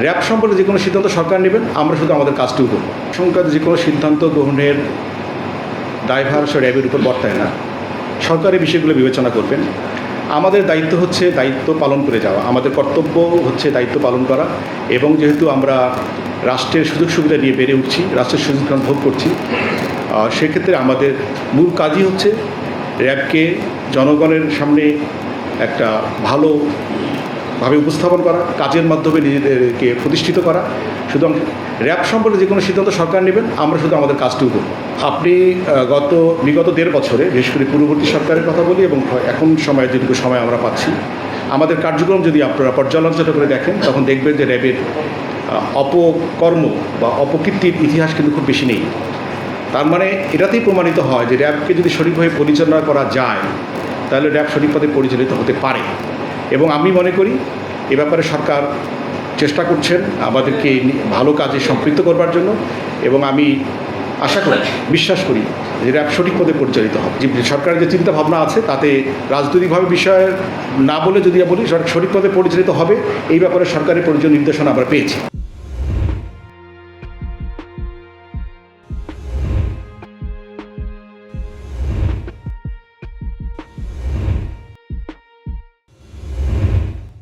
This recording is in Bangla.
র্যাব সম্পর্কে যে কোনো সিদ্ধান্ত সরকার নেবেন, আমরা শুধু আমাদের কাজটুকু করব। সংক্রান্ত যে কোনো সিদ্ধান্ত গ্রহণের দায়ভার র্যাবের উপর বর্তায় না, সরকারি বিষয়গুলো বিবেচনা করবেন। আমাদের দায়িত্ব হচ্ছে দায়িত্ব পালন করে যাওয়া, আমাদের কর্তব্য হচ্ছে দায়িত্ব পালন করা। এবং যেহেতু আমরা রাষ্ট্রের সুযোগ সুবিধা নিয়ে বেড়ে উঠছি, রাষ্ট্রের সুযোগ সুবিধা ভোগ করছি, সেক্ষেত্রে আমাদের মূল কাজই হচ্ছে র্যাবকে জনগণের সামনে একটা ভালোভাবে উপস্থাপন করা, কাজের মাধ্যমে নিজেদেরকে প্রতিষ্ঠিত করা। সুতরাং র্যাব সম্পর্কে যে কোনো সিদ্ধান্ত সরকার নেবেন, আমরা শুধু আমাদের কাজটুকু করব। আপনি বিগত 1.5 বছরে, বিশেষ করে পূর্ববর্তী সরকারের কথা বলি এবং এখন যেটুকু সময় আমরা পাচ্ছি, আমাদের কার্যক্রম যদি আপনারা পর্যালোচনা করে দেখেন, তখন দেখবেন যে র্যাবের অপকর্ম বা অপকীর্তির ইতিহাস কিন্তু খুব বেশি নেই। তার মানে এটাতেই প্রমাণিত হয় যে র্যাবকে যদি সঠিকভাবে পরিচালনা করা যায়, তাহলে র্যাব সঠিকভাবে পরিচালিত হতে পারে। এবং আমি মনে করি এ ব্যাপারে সরকার চেষ্টা করছেন আমাদেরকে ভালো কাজে সম্পৃক্ত করবার জন্য। এবং আমি আশা করি, বিশ্বাস করি যে র্যাব সঠিক পদে পরিচালিত হবে। যে সরকারের যে চিন্তা ভাবনা আছে, তাতে রাজনৈতিকভাবে বিষয় না বলে যদি বলি, সঠিক পদে পরিচালিত হবে, এই ব্যাপারে সরকারের প্রয়োজনীয় নির্দেশনা আমরা পেয়েছি।